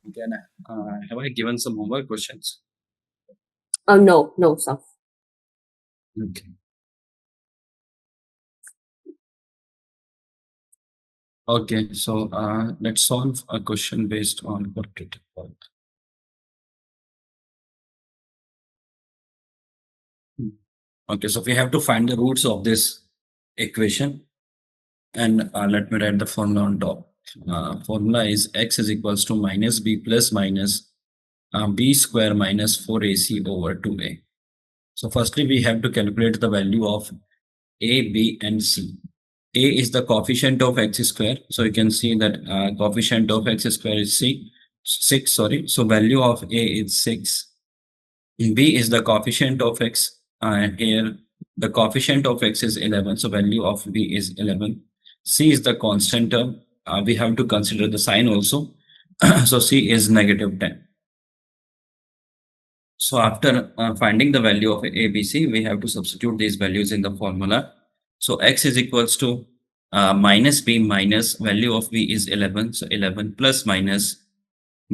Then, have I given some homework questions? No, sir. Okay. Okay, so let's solve a question based on quadratic equation. Okay, so we have to find the roots of this equation, and let me write the formula on top. Formula is x is equals to minus b plus minus b square minus 4ac over 2a. So firstly, we have to calculate the value of a, b, and c. A is the coefficient of x square. So you can see that coefficient of x square is 6, sorry. So value of a is 6. B is the coefficient of x, and here the coefficient of x is 11. So value of b is 11. C is the constant term. We have to consider the sign also. So c is negative 10. So after finding the value of a, b, c, we have to substitute these values in the formula. So x is equals to minus b minus value of b is 11. So 11 plus minus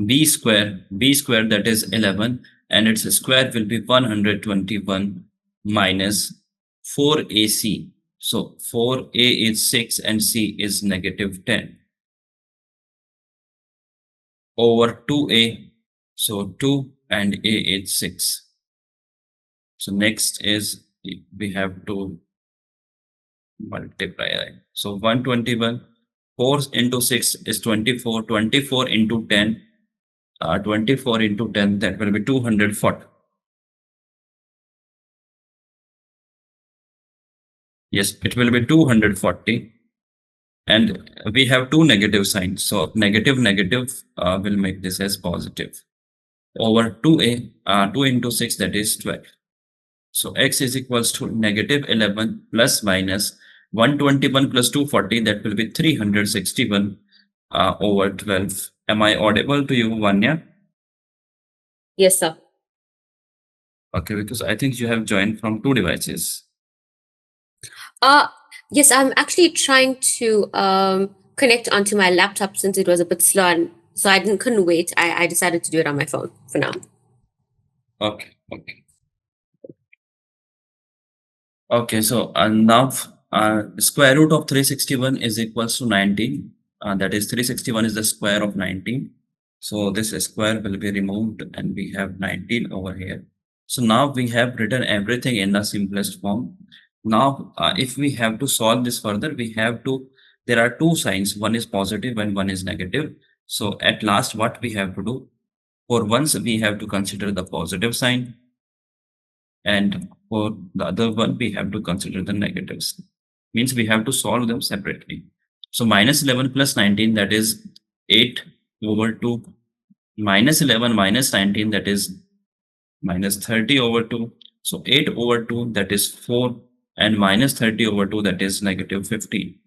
b square that is 11, and its square will be 121 minus 4ac. So 4a is 6 and c is negative 10 over 2a. So 2 and a is 6. So next is we have to multiply. So 121, 4 into 6 is 24, 24 into 10, 24 into 10, that will be 240. Yes, it will be 240. And we have two negative signs. So negative will make this as positive. Over 2a, 2 into 6, that is 12. So x is equals to negative 11 plus minus 121 plus 240, that will be 361 over 12. Am I audible to you, Vanya? Yes, sir. Okay, because I think you have joined from two devices. Yes, I'm actually trying to connect onto my laptop since it was a bit slow, and so couldn't wait. I decided to do it on my phone for now. Okay. Okay, so now square root of 361 is equals to 19. That is 361 is the square of 19. So this square will be removed and we have 19 over here. So now we have written everything in the simplest form. Now, if we have to solve this further, there are two signs. One is positive and one is negative. So at last, what we have to do? For once, we have to consider the positive sign. And for the other one, we have to consider the negatives. Means we have to solve them separately. So minus 11 plus 19, that is 8 over 2. Minus 11 minus 19, that is minus 30 over 2. So 8 over 2, that is 4. And minus 30 over 2, that is negative 15.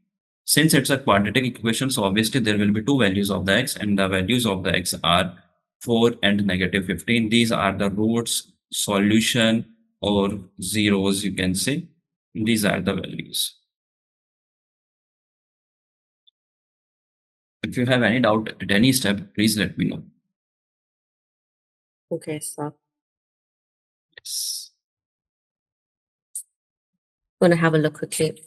Since it's a quadratic equation, so obviously there will be two values of the x, and the values of the x are 4 and negative 15. These are the roots, solution, or zeros, you can say. These are the values. If you have any doubt at any step, please let me know. Okay, sir. Yes. I'm gonna have a look quickly.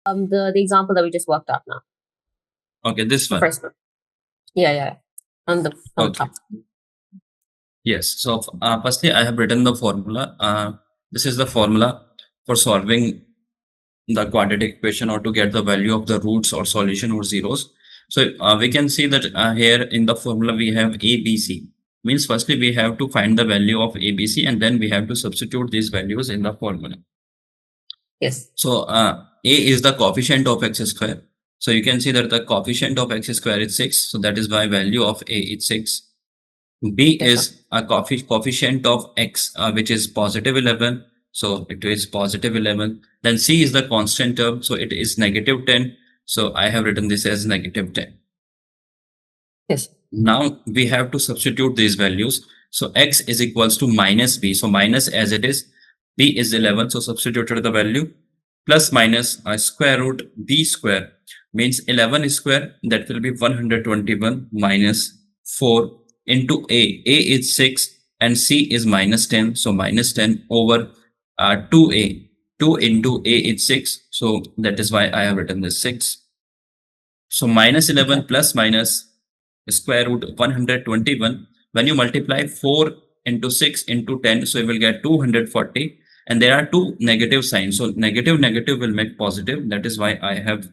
The example that we just worked out now. Okay, this one. First one. Yeah. On the top. Yes. So firstly, I have written the formula. This is the formula for solving the quadratic equation or to get the value of the roots or solution or zeros. So we can see that here in the formula we have A, B, C. Means firstly we have to find the value of ABC and then we have to substitute these values in the formula. Yes. So A is the coefficient of x square. So you can see that the coefficient of x square is 6. So that is why value of A is 6. B Yes, sir. is a coefficient of x, which is positive 11. So it is positive 11. Then C is the constant term. So it is negative 10. So I have written this as negative 10. Yes. Now we have to substitute these values. So x is equals to minus b. So minus as it is, b is 11. So substituted the value plus minus a square root b square means 11 square. That will be 121 minus 4 into a. A is 6 and c is minus 10. So minus 10 over 2a. 2 into a is 6. So that is why I have written this 6. So minus 11 Okay. plus minus square root 121. When you multiply 4 into 6 into 10, so you will get 240. And there are two negative signs. So negative will make positive. That is why I have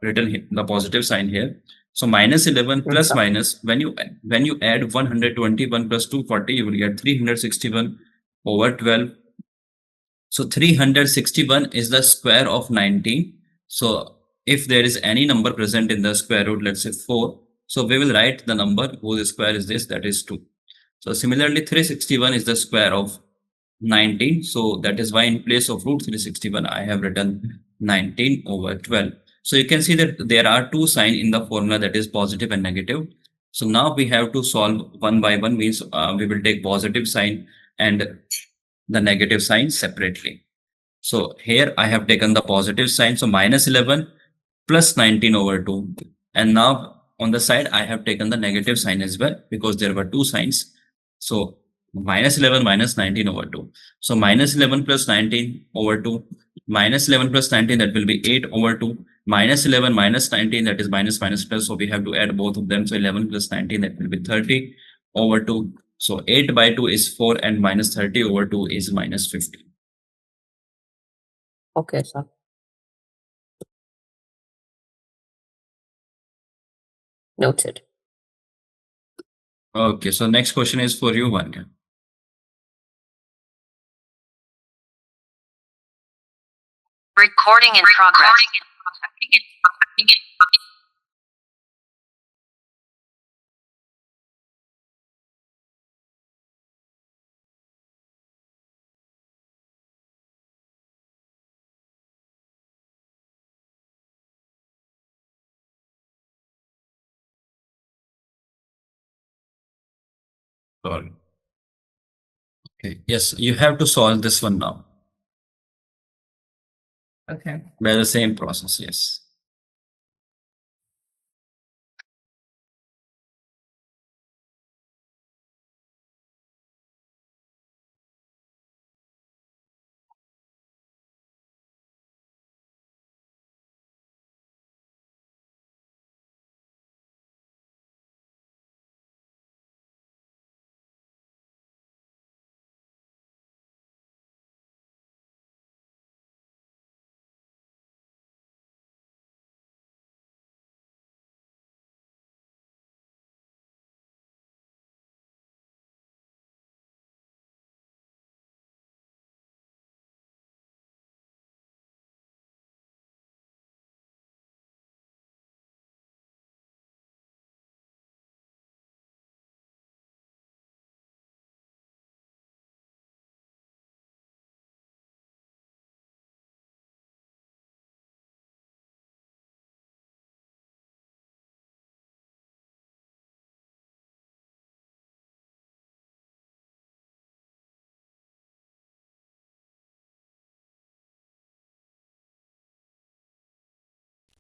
written the positive sign here. So minus 11 Yes, plus sir. minus, when you add 121 plus 240, you will get 361 over 12. So 361 is the square of 19. So if there is any number present in the square root, let's say 4, so we will write the number whose square is this, that is 2. So similarly, 361 is the square of 19. So that is why in place of root 361, I have written 19 over 12. So you can see that there are two signs in the formula, that is positive and negative. So now we have to solve one by one, means we will take positive sign and the negative sign separately. So here I have taken the positive sign. So minus 11 plus 19 over 2. And now on the side, I have taken the negative sign as well because there were two signs. So minus 11 minus 19 over 2. So minus 11 plus 19 over 2. Minus 11 plus 19, that will be 8 over 2. Minus 11 minus 19, that is minus minus plus. So we have to add both of them. So 11 plus 19, that will be 30 over 2. So 8 by 2 is 4 and minus 30 over 2 is minus 50. Okay, sir. Noted. Okay, so next question is for you, Vanya. Recording in progress. Sorry. Okay. Yes, you have to solve this one now Okay. by the same process. Yes.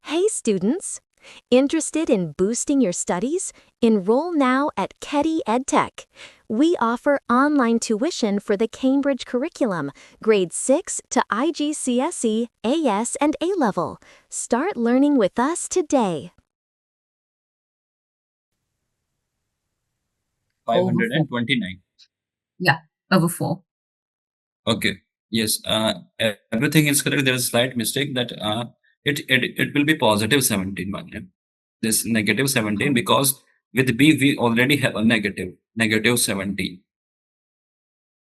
Hey students! Interested in boosting your studies? Enroll now at Keddy Edtech. We offer online tuition for the Cambridge curriculum, grades 6 to IGCSE, AS, and A-level. Start learning with us today. 529. Yeah, over 4. Okay. Yes. Everything is correct. There is a slight mistake that it will be positive 17, Vanya. This negative 17 because With B, we already have a negative 17.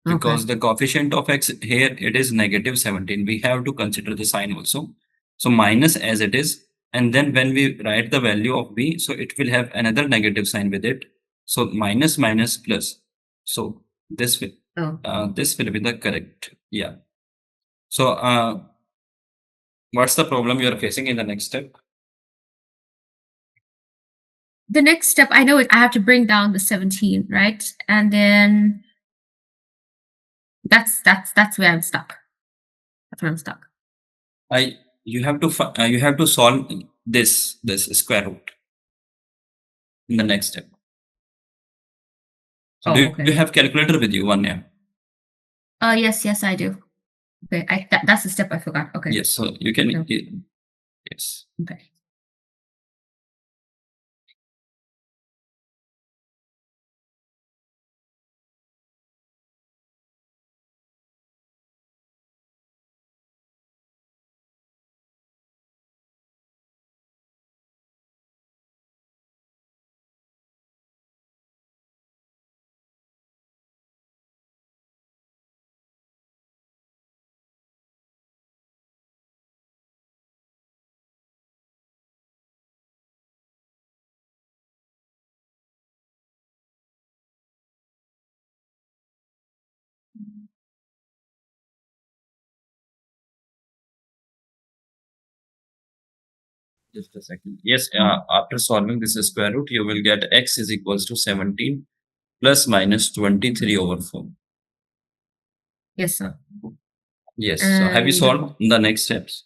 Because Okay. the coefficient of x here, it is negative 17. We have to consider the sign also. So minus as it is. And then when we write the value of B, so it will have another negative sign with it. So minus minus plus. So this will, Oh. this will be the correct. Yeah. So what's the problem you are facing in the next step? The next step, I know it, I have to bring down the 17, right? And then that's where I'm stuck. That's where I'm stuck. You have to solve this square root in the next step. So Oh, do okay. you have calculator with you? One, yeah. Yes, I do. Okay, that's the step I forgot. Okay. Yes, so you can. Okay. Yes. Okay. Just a second. Yes, after solving this square root, you will get x is equals to 17 plus minus 23 over 4. Yes, sir. Yes. So have you solved the next steps?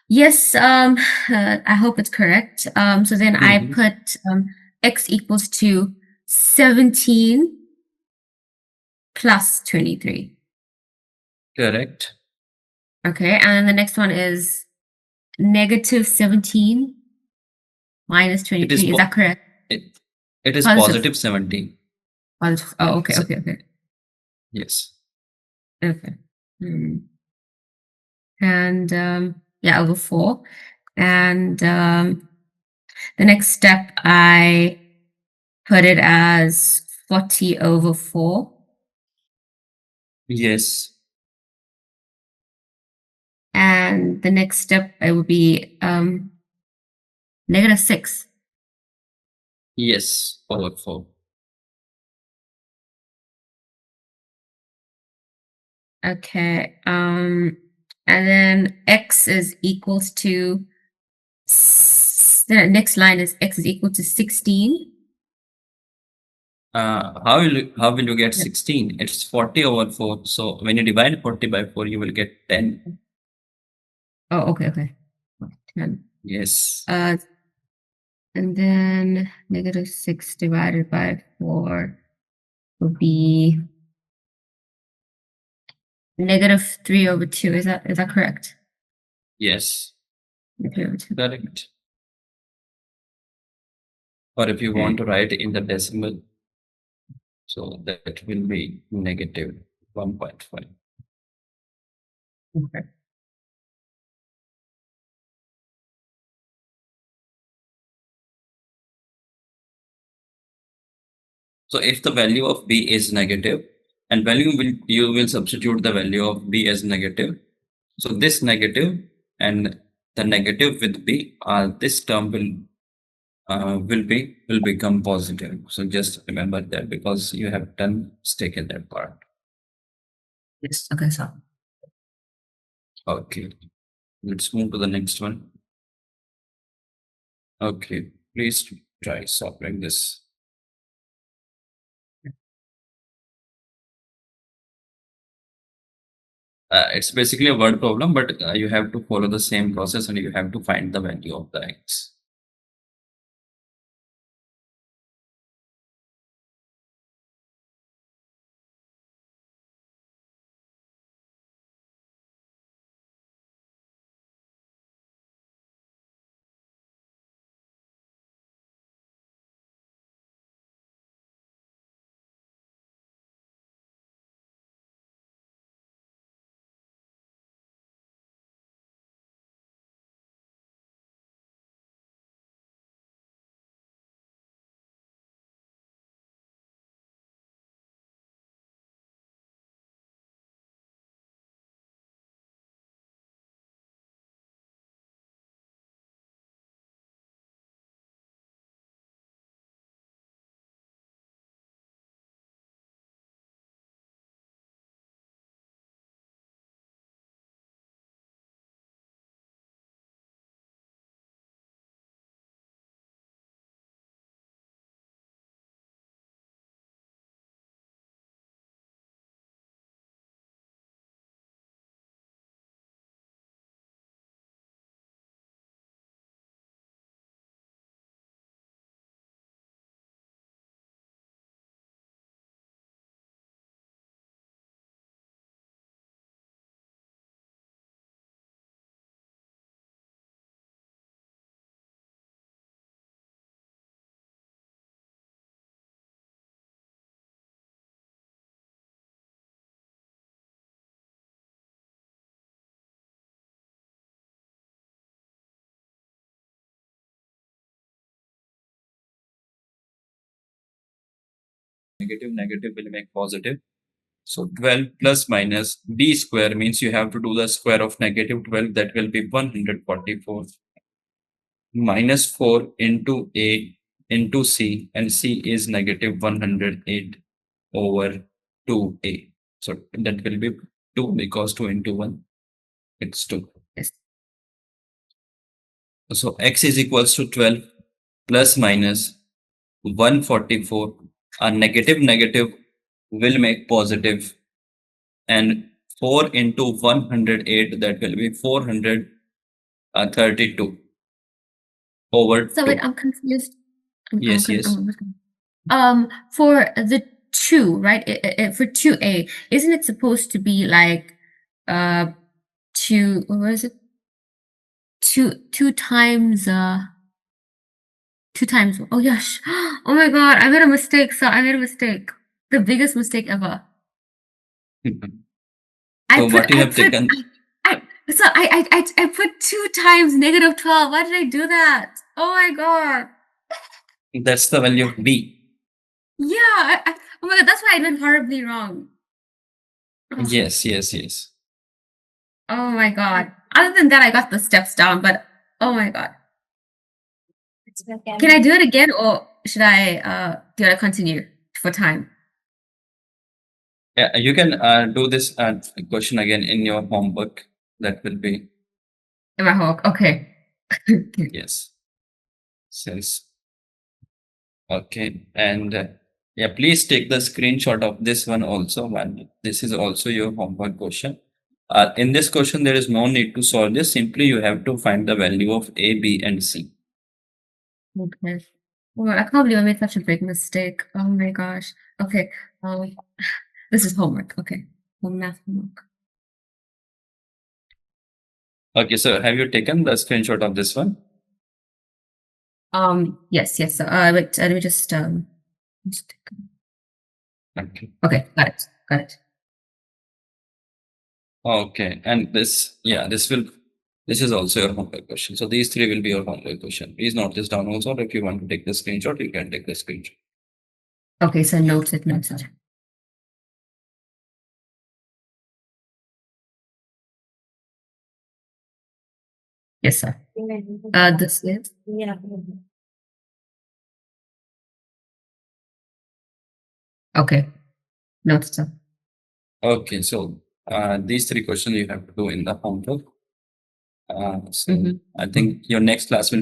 Yes, I hope it's correct. So then I put x equals to 17 plus 23. Correct. Okay, and then the next one is negative 17 minus 23. Is that correct? It is Positive. positive 17. Positive. Yeah, Oh, okay, so- okay. Yes. Okay. And yeah, over 4. And the next step, I put it as 40 over 4. Yes. And the next step, it would be negative 6. Yes. Over 4. Okay. And then x is equals to, the next line is x is equal to 16. How will you get 16? It's 40 over 4. So when you divide 40 by 4, you will get 10. Oh, okay. 10. Yes. And then negative 6 divided by 4 would be negative 3 over 2. Is that correct? Yes. 3 over 2. Correct. Or if you want to write in the decimal, so that will be negative 1.5. Okay. So if the value of B is negative, and you will substitute the value of B as negative. So this negative and the negative with B, this term will become positive. So just remember that because you have done mistake in that part. Yes. Okay, so. Okay. Let's move to the next one. Okay. Please try solving this. It's basically a word problem, but you have to follow the same process and you have to find the value of the x. negative will make positive. So 12 plus minus b square means you have to do the square of negative 12. That will be 144 minus 4 into a into c, and c is negative 108 over 2a. So that will be 2 because 2 into 1, it's 2. Yes. So x is equals to 12 plus minus 144. A negative will make positive, and 4 into 108, that will be 432 over So 2. wait, I'm confused. Yes, yes. For the 2, right? For 2a, isn't it supposed to be like 2, what is it? 2 times 2 times, oh gosh. Oh my god, I made a mistake. So I made a mistake. The biggest mistake ever. So what you have taken? I put 2 times negative 12. Why did I do that? Oh my god. That's the value of b. Yeah. Oh my god, that's why I went horribly wrong. Oh. Yes, yes, yes. Oh my god. Other than that, I got the steps down, but oh my god. Can I do it again, or should I continue for time? Yeah, you can do this question again in your homework. That will be, In my homework. Okay. yes. Since, okay. And yeah, please take the screenshot of this one also. And this is also your homework question. In this question, there is no need to solve this. Simply, you have to find the value of a, b, and c. Okay. Well, I can't believe I made such a big mistake. Oh my gosh. Okay. This is homework. Okay. Well, math homework. Okay, so have you taken the screenshot of this one? Yes. So, wait, let me just Okay. okay, got it. Okay, and this, yeah, this is also your homework question. So these 3 will be your homework question. Please note this down also. If you want to take the screenshot, you can take the screenshot. Okay, so noted. Yes, sir. This is okay. Noted, sir. Okay, so these 3 questions you have to do in the homework. So I think your next class will